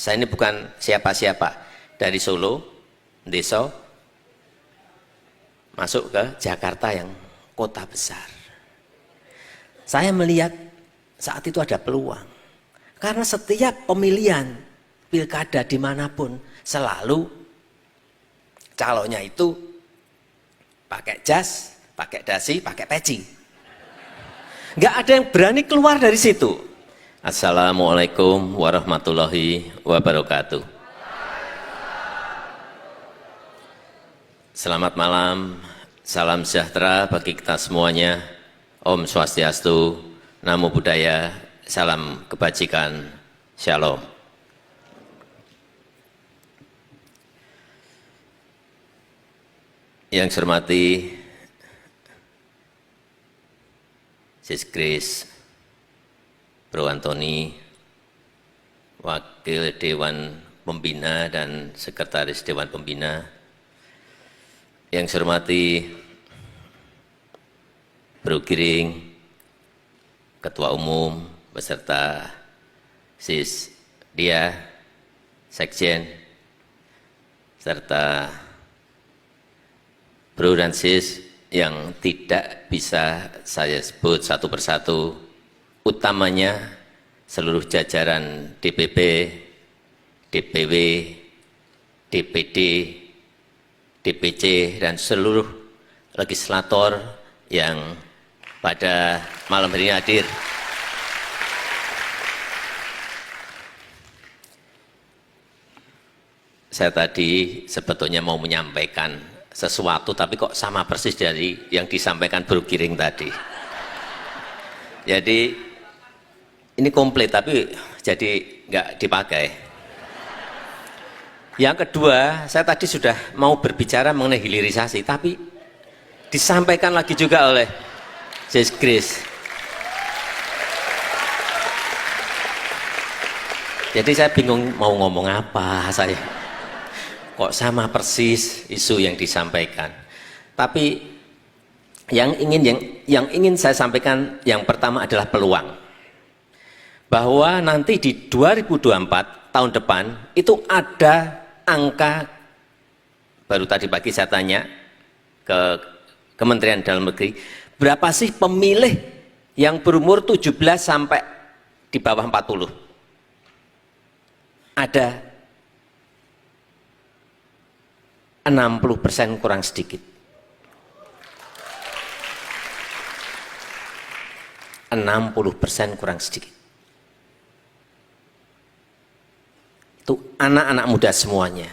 Saya ini bukan siapa-siapa, dari Solo, desa, masuk ke Jakarta yang kota besar. Saya melihat saat itu ada peluang. Karena setiap pemilihan pilkada dimanapun selalu calonnya itu pakai jas, pakai dasi, pakai peci. Nggak ada yang berani keluar dari situ. Assalamualaikum warahmatullahi wabarakatuh. Selamat malam, salam sejahtera bagi kita semuanya. Om Swastiastu, Namo Buddhaya, salam kebajikan, Shalom. Yang saya hormati Sis Grace, Bro Antoni, Wakil Dewan Pembina dan Sekretaris Dewan Pembina. Yang saya hormati Bro Giring, Ketua Umum, beserta Sis Dia, Sekjen, serta Bro dan Sis yang tidak bisa saya sebut satu persatu, utamanya seluruh jajaran DPP, DPW, DPD, DPC, dan seluruh legislator yang pada malam hari ini hadir. Saya tadi sebetulnya mau menyampaikan sesuatu, tapi kok sama persis dari yang disampaikan Bro Giring tadi. Jadi ini komplit, tapi jadi nggak dipakai. Yang kedua, saya tadi sudah mau berbicara mengenai hilirisasi, tapi disampaikan lagi juga oleh Sis Grace. Jadi saya bingung mau ngomong apa saya. Kok sama persis isu yang disampaikan. Tapi yang ingin saya sampaikan yang pertama adalah peluang. Bahwa nanti di 2024 tahun depan itu ada angka, baru tadi pagi saya tanya ke Kementerian Dalam Negeri, berapa sih pemilih yang berumur 17 sampai di bawah 40? Ada 60% kurang sedikit. 60% kurang sedikit. Itu anak-anak muda semuanya.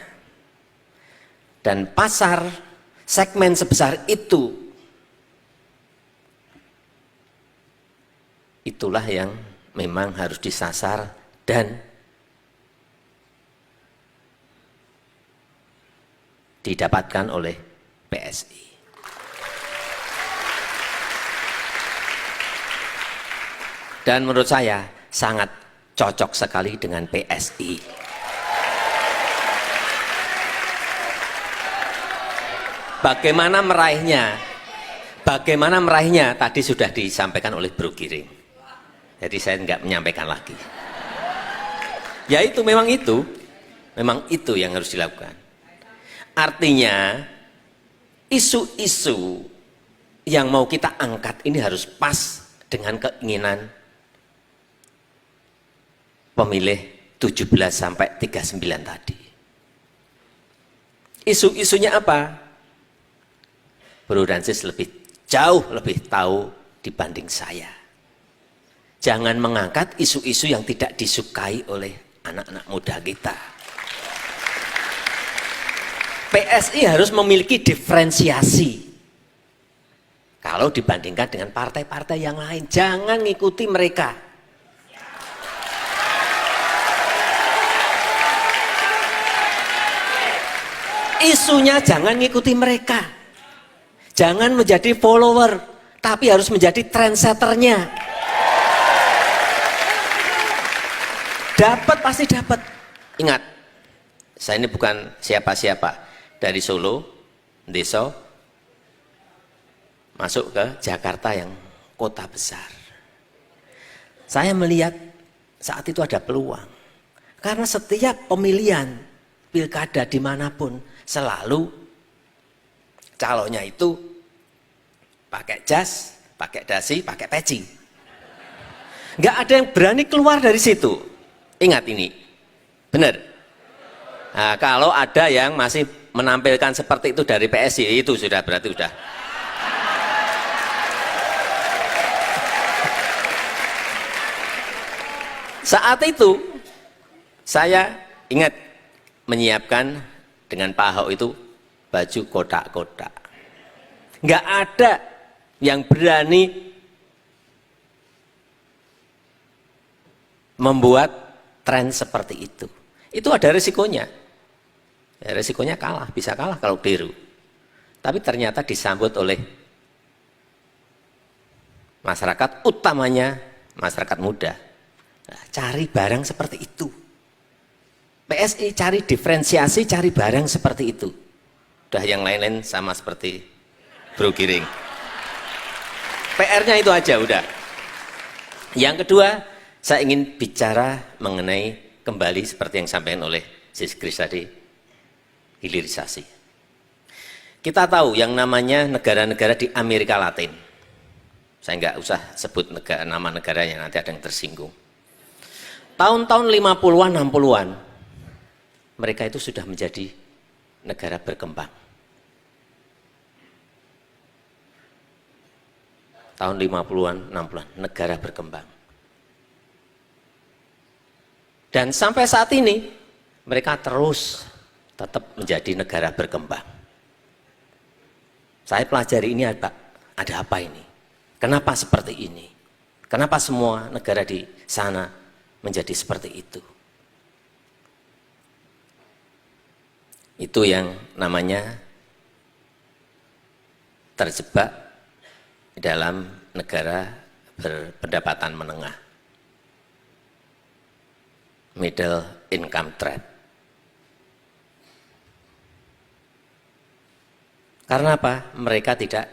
Dan pasar segmen sebesar itu, itulah yang memang harus disasar dan didapatkan oleh PSI. Dan menurut saya sangat cocok sekali dengan PSI. Bagaimana meraihnya? Bagaimana meraihnya? Tadi sudah disampaikan oleh Bro Giring. Jadi saya enggak menyampaikan lagi. Ya itu memang itu yang harus dilakukan. Artinya isu-isu yang mau kita angkat ini harus pas dengan keinginan pemilih 17 sampai 39 tadi. Isu-isunya apa? Bro dan Sis jauh lebih tahu dibanding saya. Jangan mengangkat isu-isu yang tidak disukai oleh anak-anak muda kita. PSI harus memiliki diferensiasi. Kalau dibandingkan dengan partai-partai yang lain, jangan ngikuti mereka. Isunya jangan ngikuti mereka. Jangan menjadi follower, tapi harus menjadi trendsetternya. Dapat pasti dapat. Ingat, saya ini bukan siapa-siapa, dari Solo, desa, masuk ke Jakarta yang kota besar. Saya melihat saat itu ada peluang. Karena setiap pemilihan pilkada dimanapun selalu calonnya itu pakai jas, pakai dasi, pakai peci. Nggak ada yang berani keluar dari situ. Ingat ini, benar. Nah, kalau ada yang masih menampilkan seperti itu dari PSI, itu sudah berarti sudah. Saat itu saya ingat menyiapkan dengan Pak Ahok itu baju kotak-kotak. Nggak ada yang berani membuat tren seperti itu. Itu ada risikonya. Ya, risikonya kalah, bisa kalah kalau keliru. Tapi ternyata disambut oleh masyarakat, utamanya masyarakat muda. Nah, cari barang seperti itu. PSI cari diferensiasi, cari barang seperti itu. Udah yang lain-lain sama seperti Bro Giring. PR-nya itu aja udah. Yang kedua, saya ingin bicara mengenai kembali seperti yang disampaikan oleh Sis Kris tadi, hilirisasi. Kita tahu yang namanya negara-negara di Amerika Latin. Saya nggak usah sebut nama negaranya, nanti ada yang tersinggung. Tahun-tahun 50-an, 60-an, mereka itu sudah menjadi negara berkembang. Tahun 50-an, 60-an, negara berkembang. Dan sampai saat ini, mereka terus tetap menjadi negara berkembang. Saya pelajari ini ada apa ini? Kenapa seperti ini? Kenapa semua negara di sana menjadi seperti itu? Itu yang namanya terjebak di dalam negara berpendapatan menengah, middle income trap. Karena apa? Mereka tidak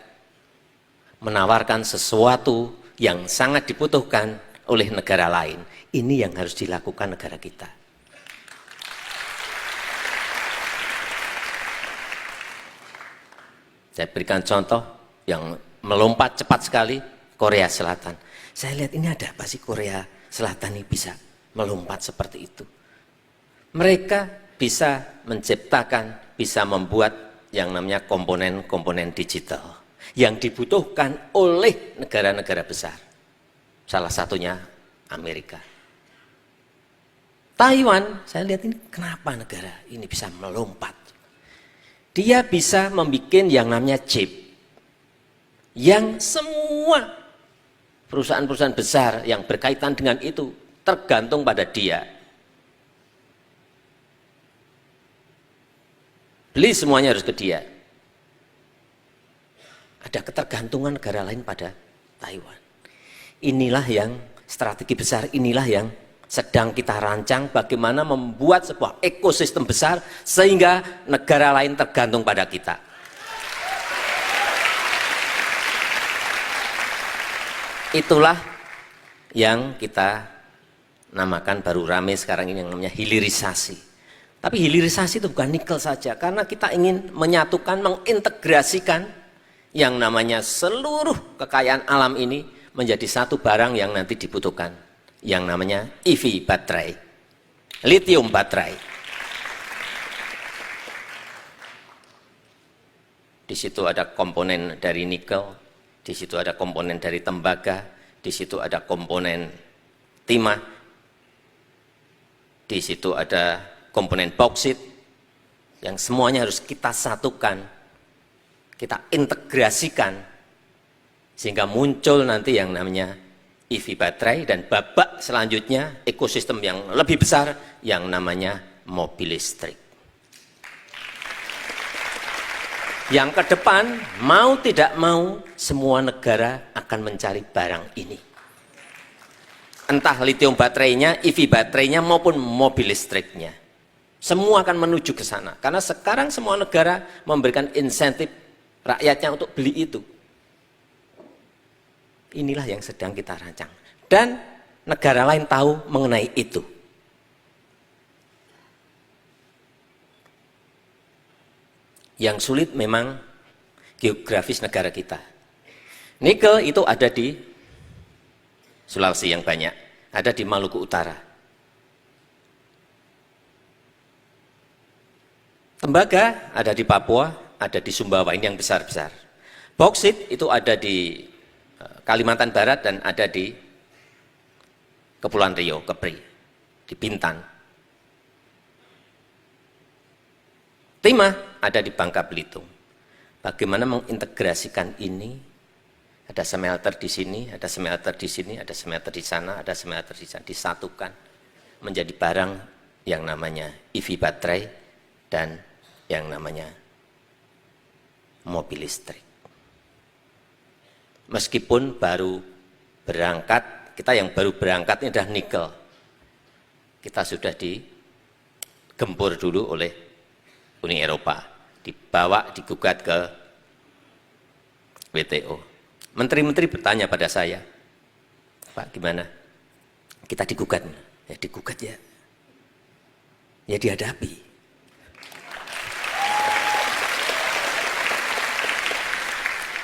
menawarkan sesuatu yang sangat dibutuhkan oleh negara lain. Ini yang harus dilakukan negara kita. Saya berikan contoh yang melompat cepat sekali, Korea Selatan. Saya lihat ini ada apa sih Korea Selatan ini bisa melompat seperti itu. Mereka bisa menciptakan, bisa membuat yang namanya komponen-komponen digital yang dibutuhkan oleh negara-negara besar. Salah satunya Amerika. Taiwan, saya lihat ini kenapa negara ini bisa melompat. Dia bisa membuat yang namanya chip. Yang semua perusahaan-perusahaan besar yang berkaitan dengan itu tergantung pada dia. Beli semuanya harus ke dia. Ada ketergantungan negara lain pada Taiwan. Inilah yang strategi besar, inilah yang sedang kita rancang bagaimana membuat sebuah ekosistem besar sehingga negara lain tergantung pada kita. Itulah yang kita namakan baru rame sekarang ini yang namanya hilirisasi. Tapi hilirisasi itu bukan nikel saja, karena kita ingin menyatukan, mengintegrasikan yang namanya seluruh kekayaan alam ini menjadi satu barang yang nanti dibutuhkan, yang namanya EV baterai, lithium baterai. Di situ ada komponen dari nikel, di situ ada komponen dari tembaga, di situ ada komponen timah, di situ ada komponen bauksit, yang semuanya harus kita satukan, kita integrasikan, sehingga muncul nanti yang namanya EV baterai dan babak selanjutnya ekosistem yang lebih besar yang namanya mobil listrik. Yang ke depan mau tidak mau semua negara akan mencari barang ini. Entah lithium baterainya, EV baterainya maupun mobil listriknya. Semua akan menuju ke sana karena sekarang semua negara memberikan insentif rakyatnya untuk beli itu. Inilah yang sedang kita rancang. Dan negara lain tahu mengenai itu. Yang sulit memang geografis negara kita. Nikel itu ada di Sulawesi yang banyak, ada di Maluku Utara. Tembaga ada di Papua, ada di Sumbawa, ini yang besar-besar. Boksit itu ada di Kalimantan Barat dan ada di Kepulauan Riau, Kepri, di Bintan. Timah ada di Bangka Belitung. Bagaimana mengintegrasikan ini? Ada smelter di sini, ada smelter di sini, ada smelter di sana, ada smelter di sana, disatukan menjadi barang yang namanya EV baterai dan yang namanya mobil listrik. Meskipun baru berangkat, kita yang baru berangkat ini adalah nikel. Kita sudah digempur dulu oleh Uni Eropa, dibawa, digugat ke WTO. Menteri-menteri bertanya pada saya, Pak gimana? Kita digugat, ya digugat ya dihadapi.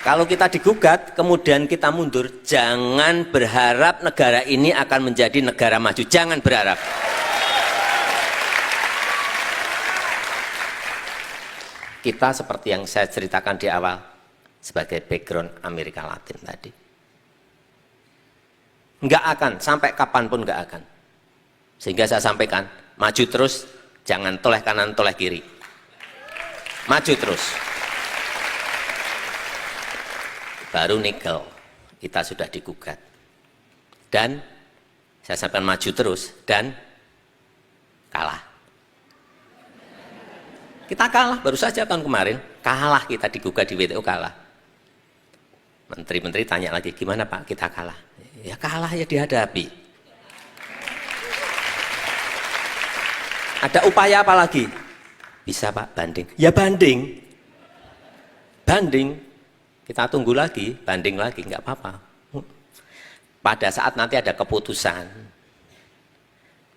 Kalau kita digugat, kemudian kita mundur, jangan berharap negara ini akan menjadi negara maju, jangan berharap. Kita seperti yang saya ceritakan di awal, sebagai background Amerika Latin tadi. Enggak akan, sampai kapanpun enggak akan. Sehingga saya sampaikan, maju terus, jangan toleh kanan, toleh kiri. Maju terus. Baru nikel, kita sudah digugat. Dan saya sampaikan maju terus, dan kalah. Kita kalah, baru saja tahun kemarin, kalah kita digugat di WTO, kalah. Menteri-menteri tanya lagi, gimana Pak kita kalah? Ya kalah ya dihadapi. Ada upaya apa lagi? Bisa Pak banding. Ya banding. Banding. Kita tunggu lagi, banding lagi, enggak apa-apa. Pada saat nanti ada keputusan,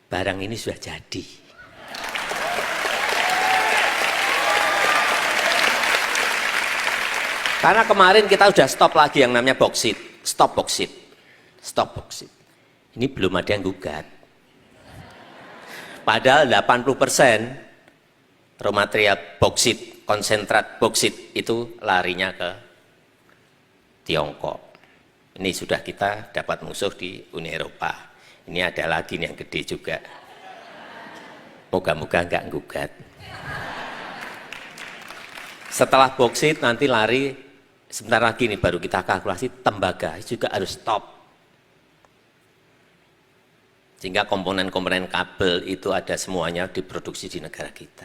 barang ini sudah jadi. Karena kemarin kita sudah stop lagi yang namanya boksit, stop boksit. Ini belum ada yang gugat. Padahal 80% raw material boksit, konsentrat boksit itu larinya ke Tiongkok. Ini sudah kita dapat musuh di Uni Eropa. Ini ada lagi nih yang gede juga. Moga-moga enggak gugat. Setelah boksit nanti lari, sebentar lagi nih baru kita kalkulasi, tembaga juga harus stop. Sehingga komponen-komponen kabel itu ada semuanya diproduksi di negara kita.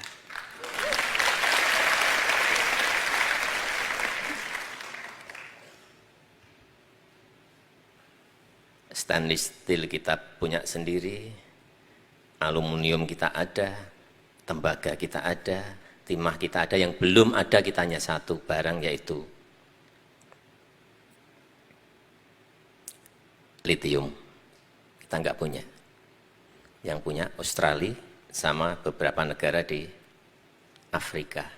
Stainless steel kita punya sendiri, aluminium kita ada, tembaga kita ada, timah kita ada, yang belum ada kita hanya satu barang yaitu lithium. Kita enggak punya. Yang punya Australia sama beberapa negara di Afrika.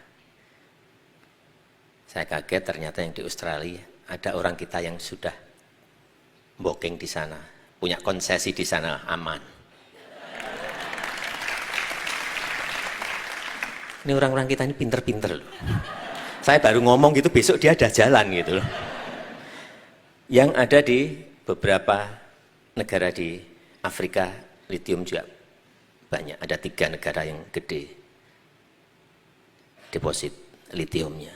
Saya kaget ternyata yang di Australia ada orang kita yang sudah booking di sana, punya konsesi di sana, aman. Ini orang-orang kita ini pinter-pinter loh. Saya baru ngomong gitu, besok dia ada jalan gitu loh. Yang ada di beberapa negara di Afrika, lithium juga banyak. Ada 3 negara yang gede deposit lithiumnya.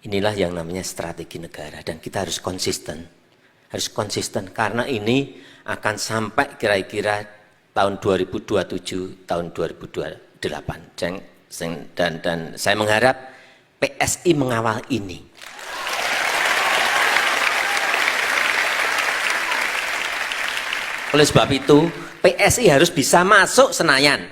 Inilah yang namanya strategi negara, dan kita harus konsisten. Harus konsisten, karena ini akan sampai kira-kira tahun 2027, tahun 2028. Dan saya mengharap PSI mengawal ini. Oleh sebab itu, PSI harus bisa masuk Senayan.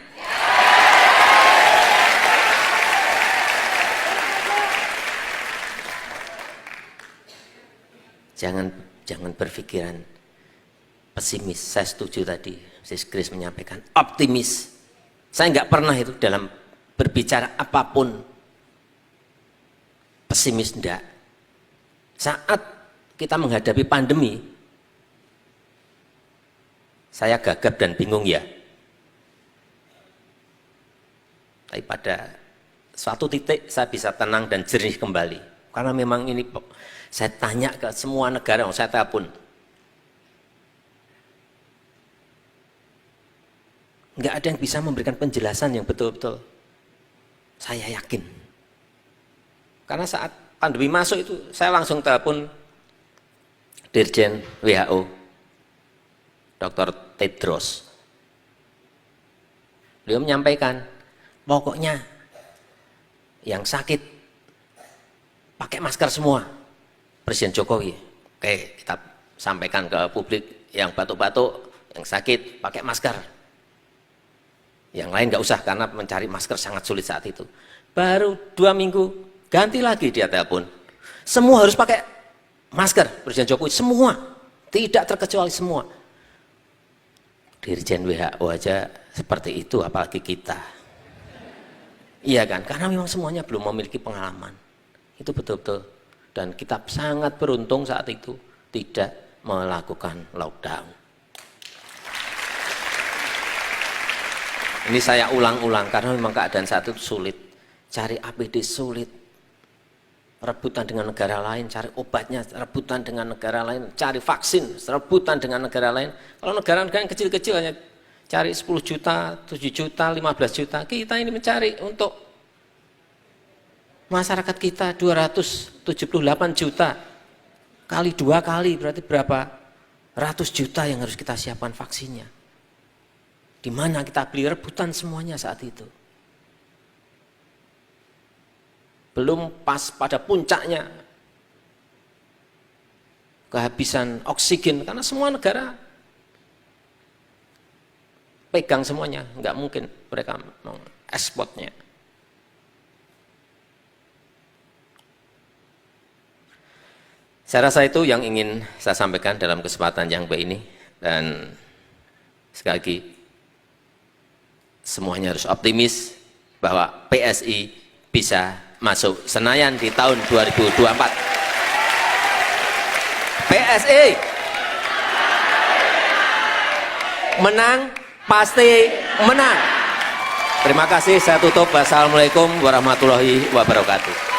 Jangan berpikiran pesimis. Saya setuju tadi, Sis Kris menyampaikan optimis. Saya nggak pernah itu dalam berbicara apapun pesimis enggak. Saat kita menghadapi pandemi, saya gagap dan bingung ya. Tapi pada suatu titik saya bisa tenang dan jernih kembali. Karena memang ini saya tanya ke semua negara, saya telepon. Enggak ada yang bisa memberikan penjelasan yang betul-betul saya yakin. Karena saat pandemi masuk itu, saya langsung telepon Dirjen WHO, Dr. Tedros. Beliau menyampaikan, pokoknya yang sakit pakai masker semua. Presiden Jokowi, oke, kita sampaikan ke publik, yang batuk-batuk, yang sakit pakai masker. Yang lain nggak usah karena mencari masker sangat sulit saat itu. Baru 2 minggu ganti lagi dia telepon. Semua harus pakai masker, Presiden Jokowi, semua, tidak terkecuali semua. Dirjen WHO aja seperti itu, apalagi kita. Iya kan, karena memang semuanya belum memiliki pengalaman. Itu betul-betul. Dan kita sangat beruntung saat itu tidak melakukan lockdown. Ini saya ulang-ulang karena memang keadaan saat itu sulit. Cari APD sulit. Rebutan dengan negara lain, cari obatnya rebutan dengan negara lain, cari vaksin rebutan dengan negara lain. Kalau negara-negara yang kecil-kecil hanya cari 10 juta, 7 juta, 15 juta. Kita ini mencari untuk masyarakat kita 278 juta. Kali 2 kali berarti berapa? Ratus juta yang harus kita siapkan vaksinnya. Di mana kita beli rebutan semuanya saat itu. Belum pas pada puncaknya kehabisan oksigen karena semua negara pegang semuanya, nggak mungkin mereka mengekspornya. Saya rasa itu yang ingin saya sampaikan dalam kesempatan yang baik ini, dan sekali lagi semuanya harus optimis bahwa PSI bisa masuk Senayan di tahun 2024. PSI menang, pasti menang. Terima kasih, saya tutup. Wassalamualaikum warahmatullahi wabarakatuh.